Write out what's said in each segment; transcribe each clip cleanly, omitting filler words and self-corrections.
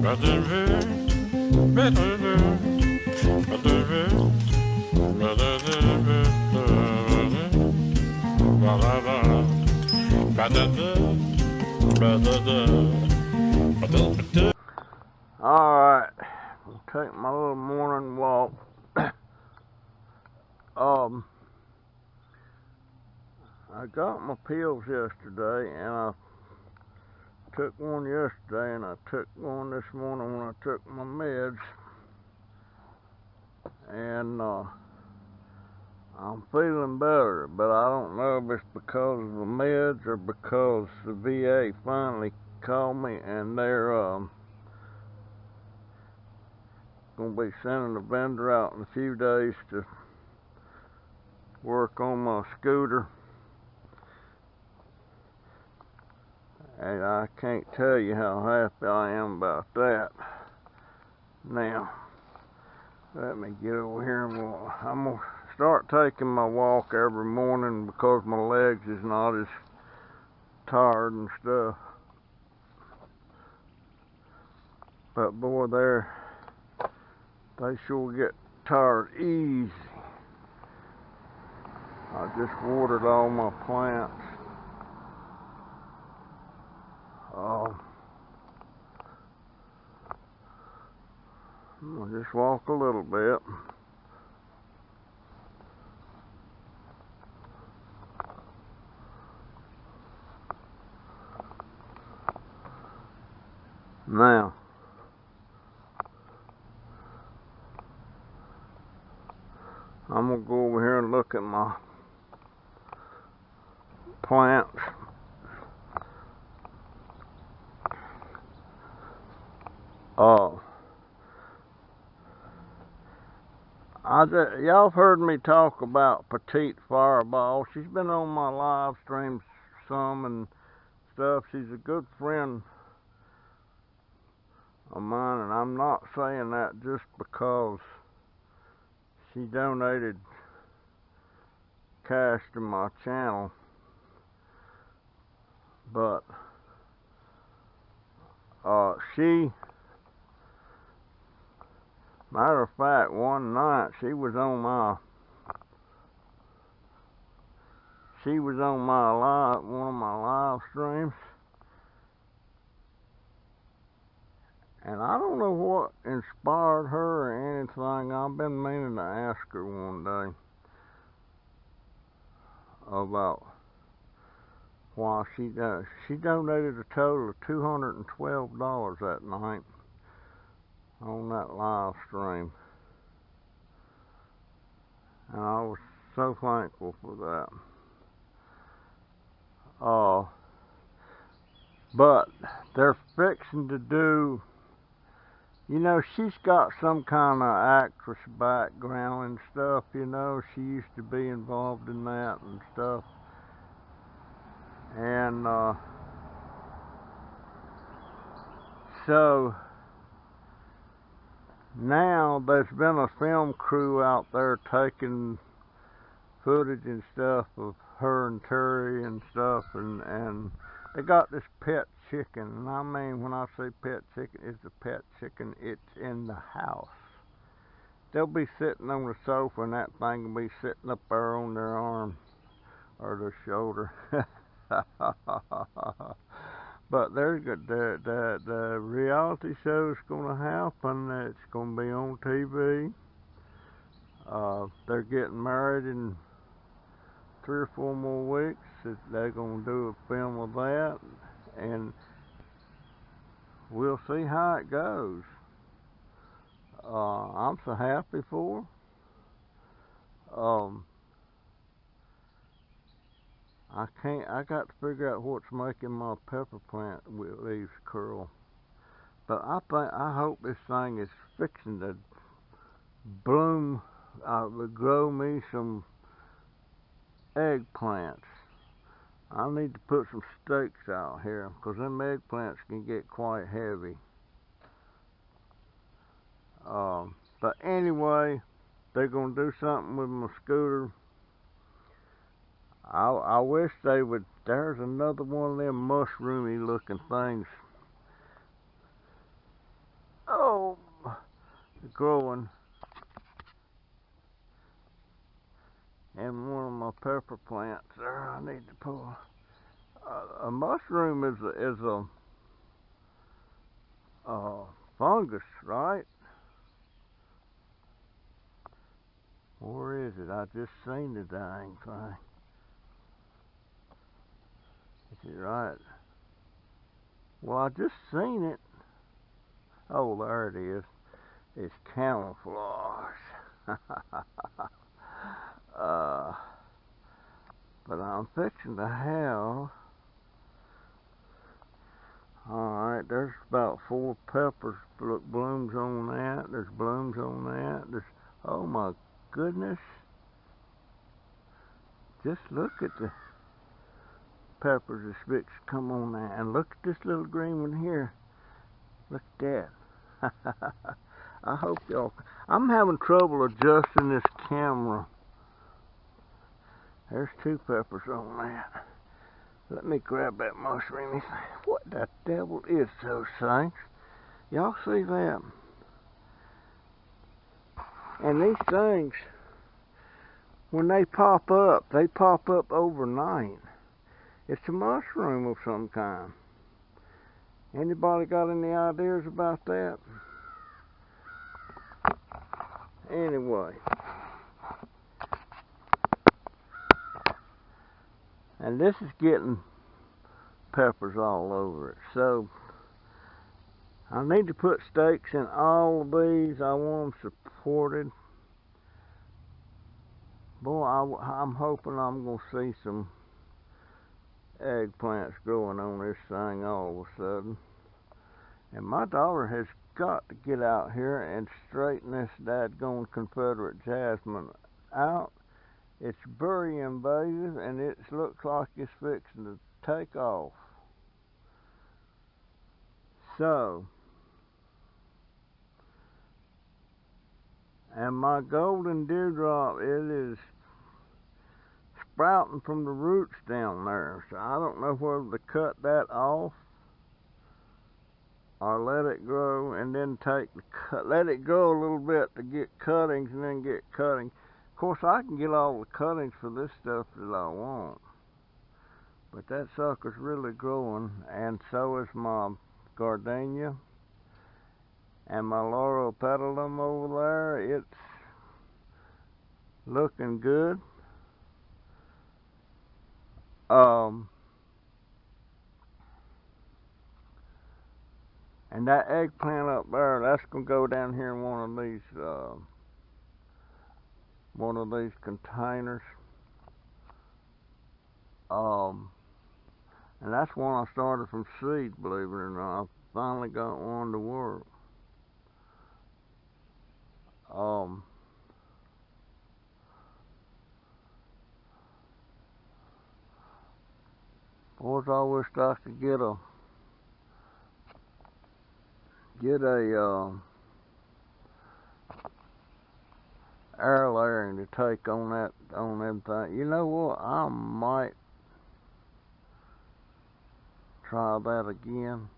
Alright, I'll take my little morning walk. I got my pills yesterday, and I took one yesterday, and I took one this morning when I took my meds. And I'm feeling better, but I don't know if it's because of the meds or because the VA finally called me and they're going to be sending a vendor out in a few days to work on my scooter. And I can't tell you how happy I am about that. Now, let me get over here and I'm going to start taking my walk every morning because my legs is not as tired and stuff. But boy, they sure get tired easy. I just watered all my plants. I'll just walk a little bit. Now, I'm going to go over here and look at my plants. Y'all have heard me talk about Petite Fireball. She's been on my live streams some and stuff. She's a good friend of mine, and I'm not saying that just because she donated cash to my channel, but matter of fact, one night she was on my one of my live streams, and I don't know what inspired her or anything. I've been meaning to ask her one day about why she donated a total of $212 that night on that live stream, and I was so thankful for that. But they're fixing to do, she's got some kind of actress background and stuff, she used to be involved in that and stuff, and so now there's been a film crew out there taking footage and stuff of her and Terry and stuff, and they got this pet chicken, and I mean, when I say pet chicken, it's a pet chicken. It's in the house. They'll be sitting on the sofa, and that thing will be sitting up there on their arm or their shoulder. But the reality show's going to happen. It's going to be on TV. They're getting married in 3 or 4 more weeks. They're going to do a film of that, and we'll see how it goes. I'm so happy for her. I got to figure out what's making my pepper plant leaves curl. But I hope this thing is fixing to bloom, grow me some eggplants. I need to put some stakes out here, because them eggplants can get quite heavy. But anyway, they're going to do something with my scooter. I wish they would. There's another one of them mushroomy looking things Oh, they're growing. And one of my pepper plants there, I need to pull. A mushroom is a fungus, right? Where is it? I just seen the dang thing. Is it right? Well, I just seen it. Oh, there it is. It's camouflage. uh, but I'm fixing to have. Alright, there's about 4 peppers. Look, blooms on that. There's blooms on that. There's, oh my goodness. Just look at the peppers that's fixed to come on that. And look at this little green one here. Look at that. I hope y'all... I'm having trouble adjusting this camera. There's 2 peppers on that. Let me grab that mushroom. What the devil is those things? Y'all see that? And these things, when they pop up overnight. It's a mushroom of some kind. Anybody got any ideas about that? Anyway. And this is getting peppers all over it. So, I need to put stakes in all of these. I want them supported. Boy, I'm hoping I'm going to see some eggplants growing on this thing all of a sudden. And my daughter has got to get out here and straighten this dadgone Confederate jasmine out. It's very invasive, and it looks like it's fixing to take off. So, and my golden dewdrop, it is sprouting from the roots down there. So I don't know whether to cut that off or let it grow and then let it grow a little bit to get cuttings and then get cuttings. Of course, I can get all the cuttings for this stuff that I want, but that sucker's really growing, and so is my gardenia and my Loropetalum over there. It's looking good. And that eggplant up there, that's gonna go down here in one of these containers. And that's one I started from seed, believe it or not. I finally got one to work. Boys, I wished I could get a air layering to take on them things. You know what? I might try that again.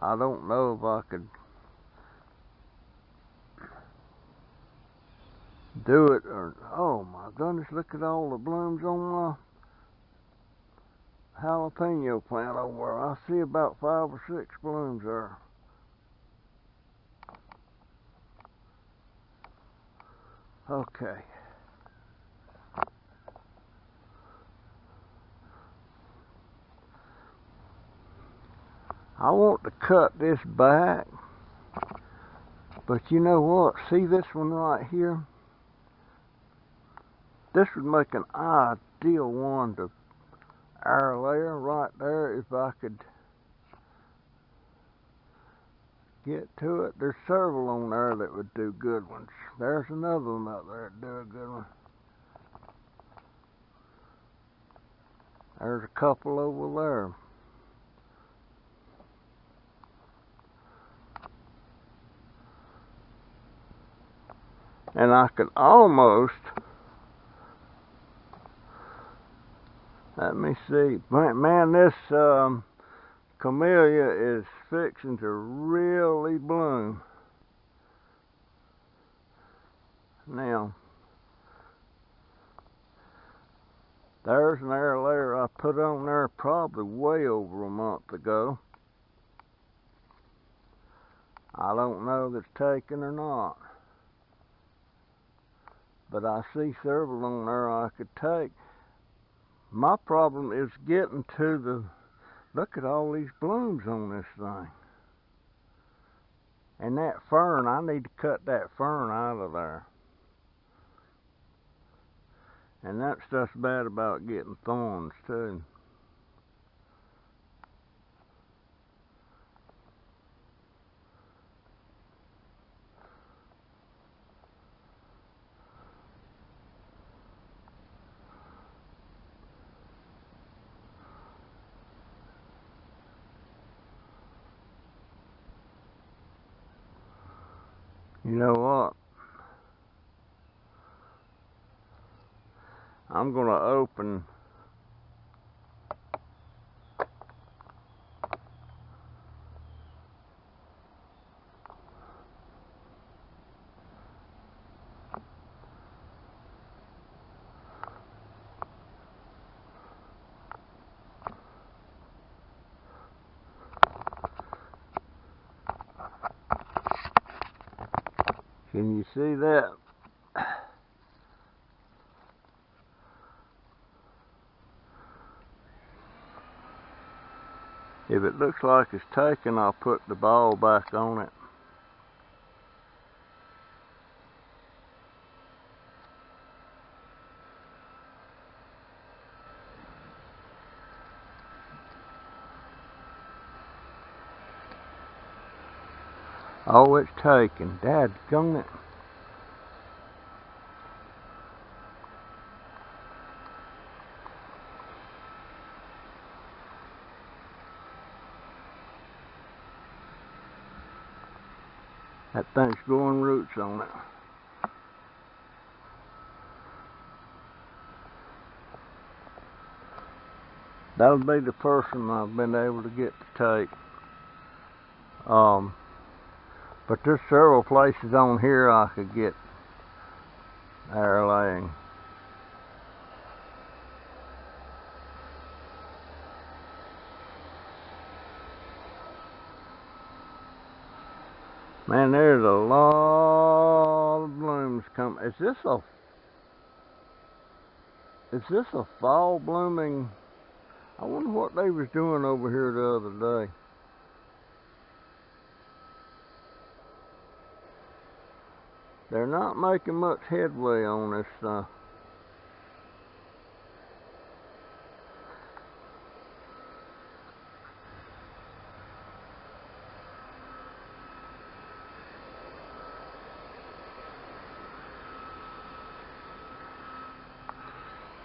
I don't know if I could do it or... Oh my goodness, look at all the blooms on my jalapeno plant over there. I see about 5 or 6 blooms there. Okay. I want to cut this back, but you know what? See this one right here? This would make an ideal one to air layer right there if I could get to it. There's several on there that would do good ones. There's another one out there that'd do a good one. There's a couple over there. And I could almost Let me see. Man, this camellia is fixing to really bloom. Now, there's an air layer I put on there probably way over a month ago. I don't know if it's taken or not, but I see several on there I could take. My problem is getting to the, look at all these blooms on this thing. And that fern, I need to cut that fern out of there. And that stuff's bad about getting thorns too. You know what? I'm gonna open Can you see that? If it looks like it's taken, I'll put the ball back on it. Oh, it's taken. Dadgum it. That thing's growing roots on it. That'll be the first one I've been able to get to take. But there's several places on here I could get air laying. Man, there's a lot of blooms coming. Is this a fall blooming? I wonder what they was doing over here the other day. They're not making much headway on this stuff.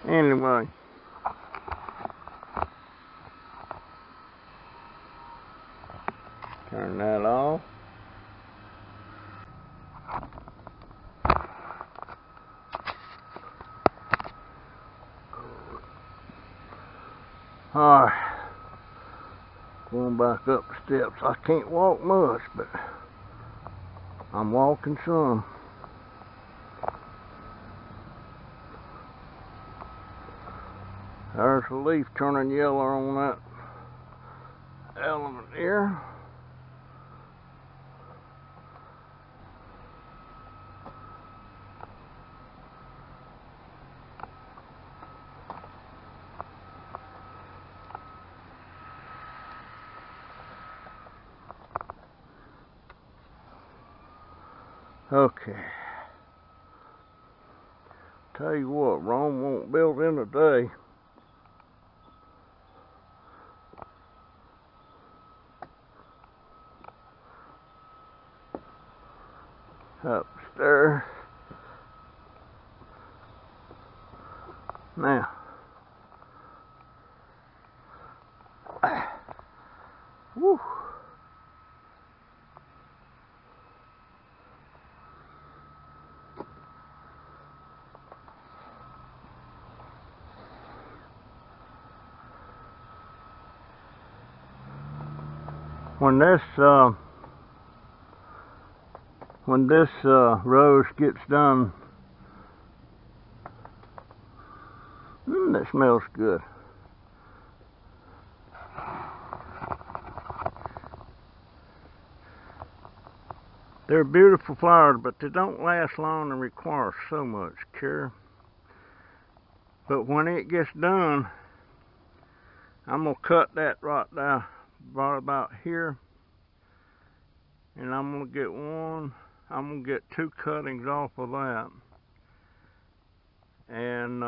Anyway, turn that off. Alright, going back up the steps. I can't walk much, but I'm walking some. There's a leaf turning yellow on that element here. Okay. Tell you what, Rome won't build in a day. Upstairs. Now. Woo. when this rose gets done, that smells good. They're beautiful flowers, but they don't last long and require so much care. But when it gets done, I'm gonna cut that right down, right about here, and I'm gonna get 2 cuttings off of that, and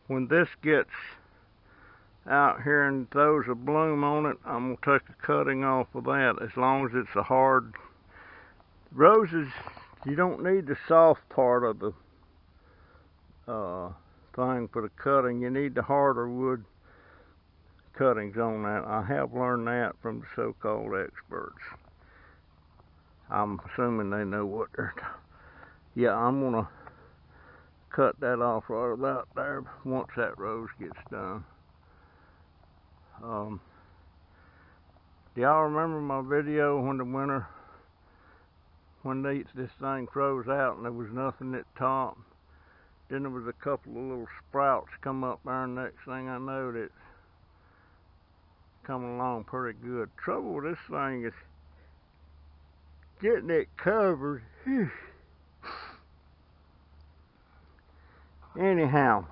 when this gets out here and throws a bloom on it, I'm gonna take a cutting off of that. As long as it's a hard roses, you don't need the soft part of the thing for the cutting. You need the harder wood cuttings on that. I have learned that from the so-called experts. I'm assuming they know what they're yeah, I'm gonna cut that off right about there once that rose gets done. Do y'all remember my video when this thing froze out and there was nothing at the top? Then there was a couple of little sprouts come up there, and next thing I know, it's coming along pretty good. Trouble with this thing is getting it covered. Anyhow,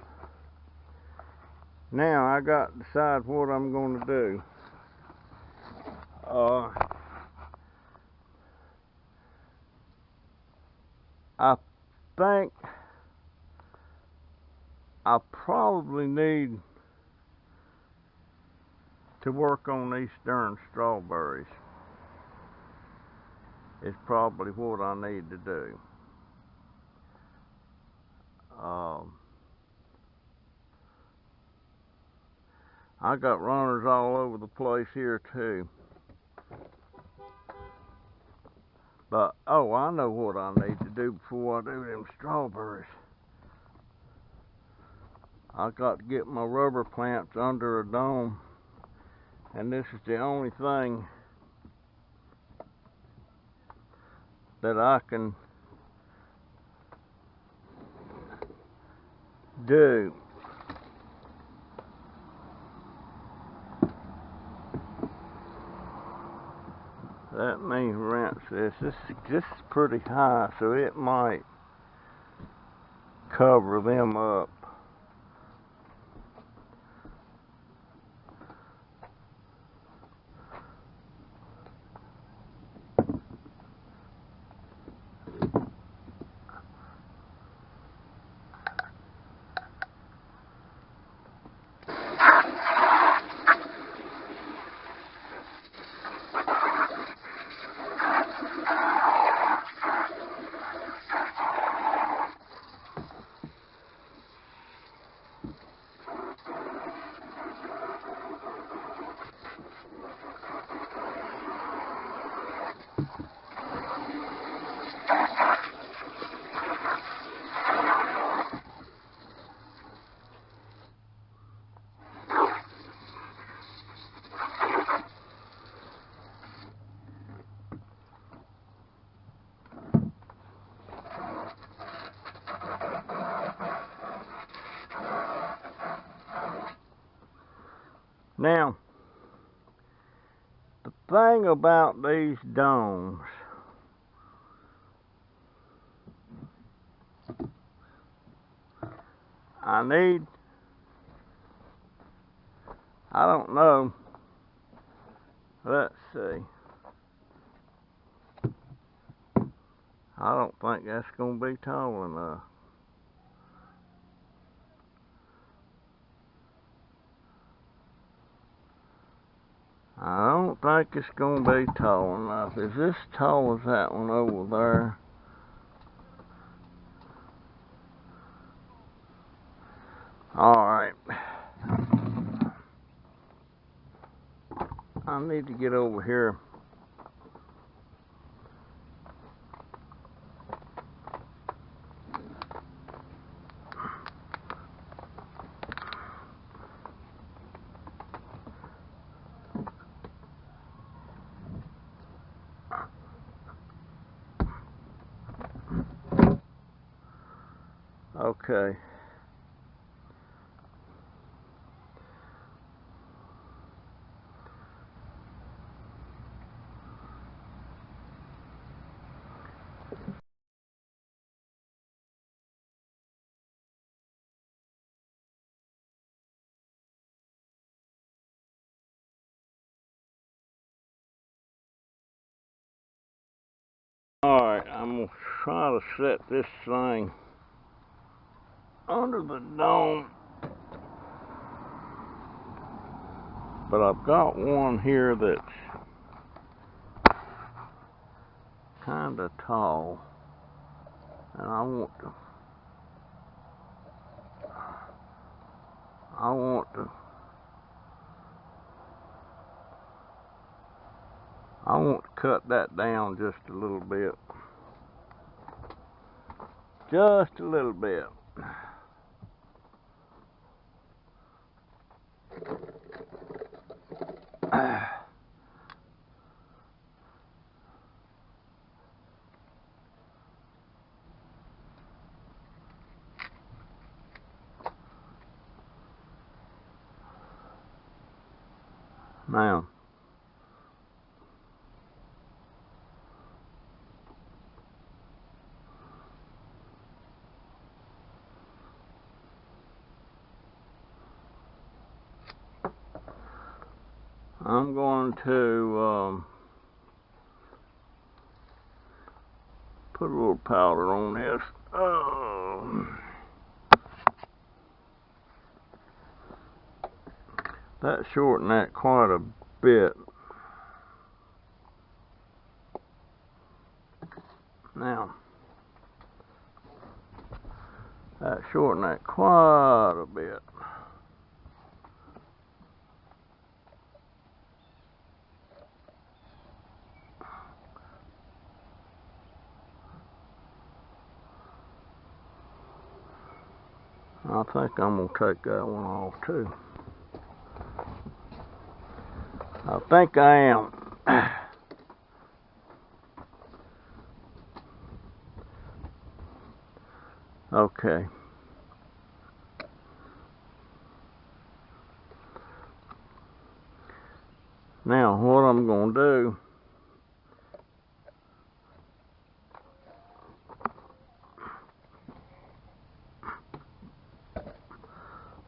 now I got to decide what I'm going to do. I think I probably need to work on these darn strawberries. Is probably what I need to do. I got runners all over the place here too. But, oh, I know what I need to do before I do them strawberries. I got to get my rubber plants under a dome, and this is the only thing that I can do. Let me rinse this. This is pretty high, so it might cover them up. Now, the thing about these domes, I don't know, let's see, I don't think that's going to be tall enough. I don't think it's going to be tall enough. Is this tall as that one over there? Alright. I need to get over here. Okay. Alright, I'm going to try to set this thing under the dome. But I've got one here that's kind of tall. And I want to cut that down just a little bit. Just a little bit. Now, I'm going to put a little powder on this. That shortened that quite a bit. Now, that shortened that quite a bit. I think I'm going to take that one off too. I think I am. Okay. Now, what I'm going to do,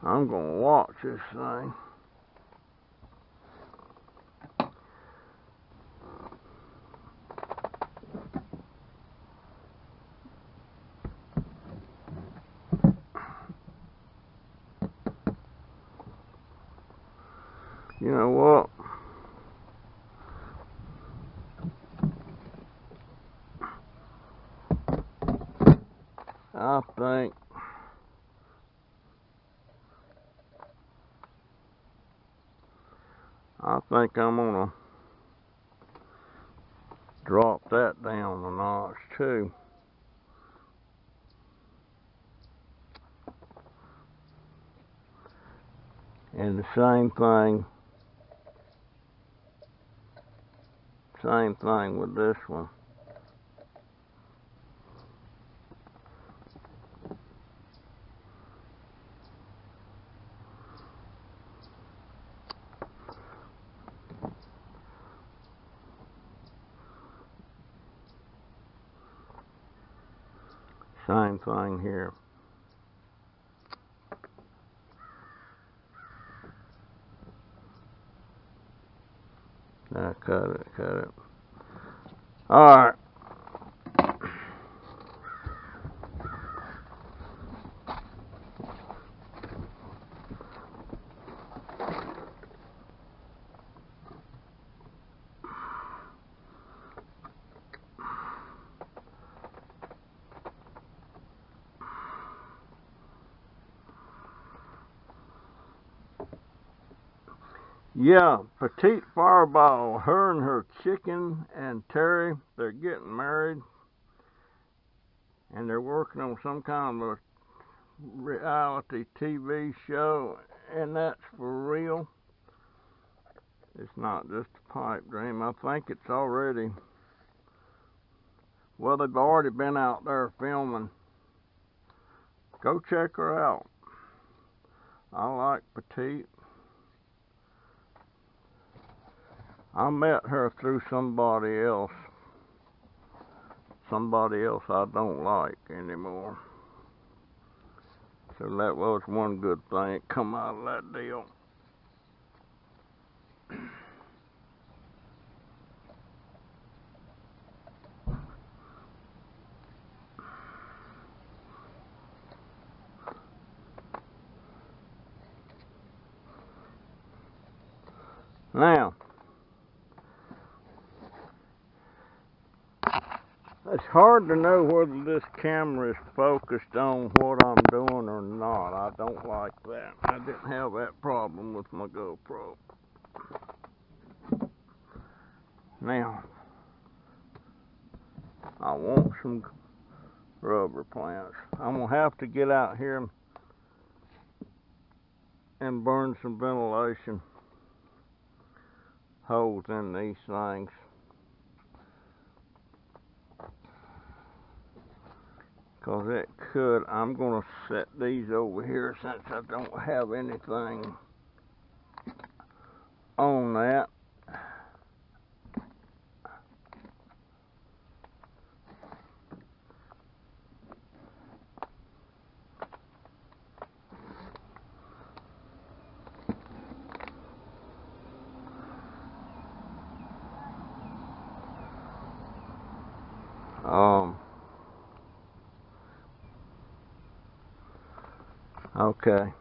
I'm going to watch this thing. You know what? I think I'm gonna drop that down a notch too. And the same thing with this one. Same thing here. Now cut it. Alright. Yeah, Petite Fireball, her and her chicken and Terry, they're getting married. And they're working on some kind of a reality TV show, and that's for real. It's not just a pipe dream. I think it's already, well, they've already been out there filming Go check her out. I like Petite. I met her through somebody else. Somebody else I don't like anymore. So that was one good thing that come out of that deal. Now, it's hard to know whether this camera is focused on what I'm doing or not. I don't like that. I didn't have that problem with my GoPro. Now, I want some rubber plants. I'm going to have to get out here and burn some ventilation holes in these things. Because it could. I'm going to set these over here since I don't have anything on that. Okay.